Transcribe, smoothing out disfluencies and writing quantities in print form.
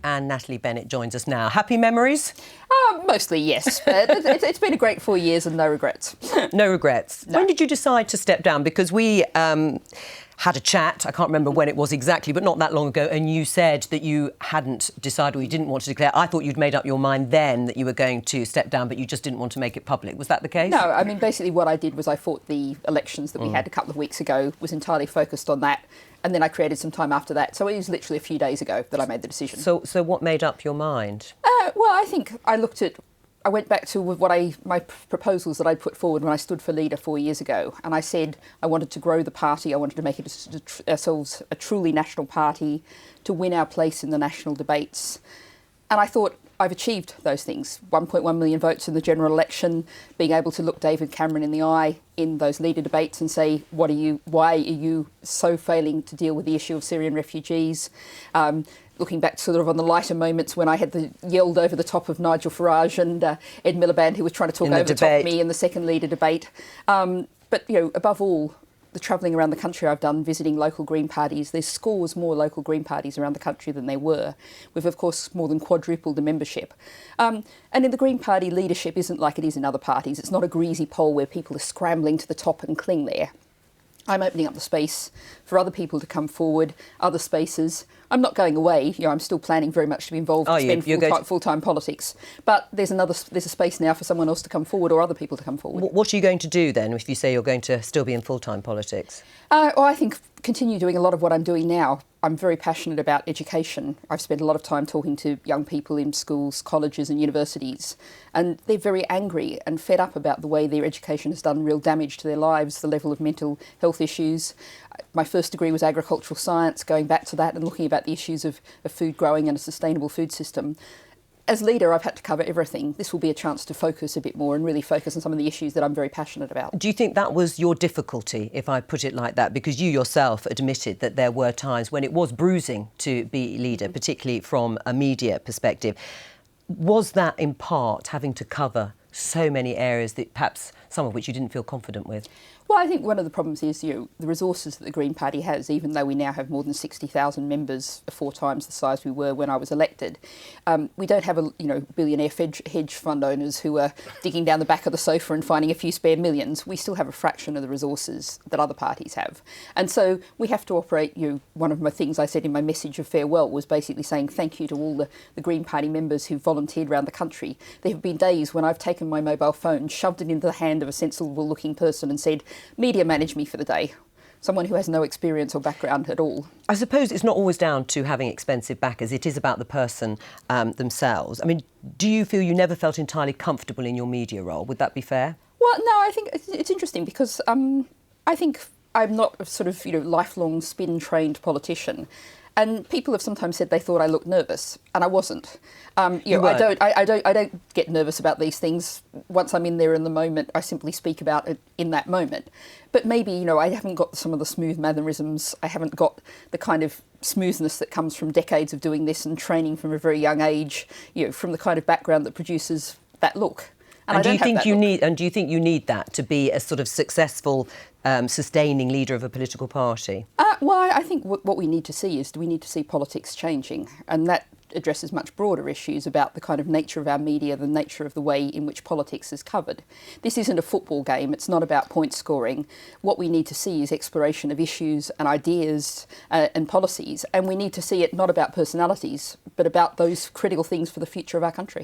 and Natalie Bennett joins us now. Happy memories? Mostly, yes. But it's been a great 4 years and no regrets. No regrets. No. When did you decide to step down? Because we had a chat, I can't remember when it was exactly, but not that long ago, and you said that you hadn't decided or you didn't want to declare. I thought you'd made up your mind then that you were going to step down, but you just didn't want to make it public. Was that the case? No, I mean, basically what I did was I fought the elections that we had a couple of weeks ago, was entirely focused on that, and then I created some time after that. So it was literally a few days ago that I made the decision. So what made up your mind? Well, I think I went back to my proposals that I put forward when I stood for leader 4 years ago, and I said I wanted to grow the party, I wanted to make ourselves a truly national party, to win our place in the national debates. And I thought I've achieved those things. 1.1 million votes in the general election, being able to look David Cameron in the eye in those leader debates and say, why are you so failing to deal with the issue of Syrian refugees? Looking back sort of on the lighter moments when I had yelled over the top of Nigel Farage and Ed Miliband, who was trying to talk over the top of me in the second leader debate. But, above all, the travelling around the country I've done, visiting local Green parties, there's scores more local Green parties around the country than there were. We've, of course, more than quadrupled the membership. And in the Green Party, leadership isn't like it is in other parties. It's not a greasy pole where people are scrambling to the top and cling there. I'm opening up the space for other people to come forward, other spaces. I'm not going away. I'm still planning very much to be involved in full-time politics. But there's a space now for someone else to come forward or other people to come forward. What are you going to do then if you say you're going to still be in full-time politics? Well, I think continue doing a lot of what I'm doing now. I'm very passionate about education. I've spent a lot of time talking to young people in schools, colleges and universities, and they're very angry and fed up about the way their education has done real damage to their lives, the level of mental health issues. My first degree was agricultural science, going back to that and looking about the issues of food growing and a sustainable food system. As leader, I've had to cover everything. This will be a chance to focus a bit more and really focus on some of the issues that I'm very passionate about. Do you think that was your difficulty, if I put it like that? Because you yourself admitted that there were times when it was bruising to be leader, particularly from a media perspective. Was that in part having to cover so many areas that perhaps some of which you didn't feel confident with? Well, I think one of the problems is, the resources that the Green Party has, even though we now have more than 60,000 members, 4 times the size we were when I was elected. We don't have billionaire hedge fund owners who are digging down the back of the sofa and finding a few spare millions. We still have a fraction of the resources that other parties have. And so we have to operate, one of my things I said in my message of farewell was basically saying thank you to all the Green Party members who volunteered around the country. There have been days when I've taken my mobile phone, shoved it into the hand of a sensible looking person and said, media manage me for the day. Someone who has no experience or background at all. I suppose it's not always down to having expensive backers. It is about the person themselves. I mean, do you feel you never felt entirely comfortable in your media role? Would that be fair? Well, no, I think it's interesting because I think I'm not a sort of, lifelong spin-trained politician. And people have sometimes said they thought I looked nervous, and I wasn't. I don't get nervous about these things. Once I'm in there in the moment, I simply speak about it in that moment. But maybe, I haven't got some of the smooth mannerisms. I haven't got the kind of smoothness that comes from decades of doing this and training from a very young age, from the kind of background that produces that look. And do you think you need that to be a sort of successful, sustaining leader of a political party? Well, I think what we need to see is we need to see politics changing, and that addresses much broader issues about the kind of nature of our media, the nature of the way in which politics is covered. This isn't a football game. It's not about point scoring. What we need to see is exploration of issues and ideas and policies, and we need to see it not about personalities, but about those critical things for the future of our country.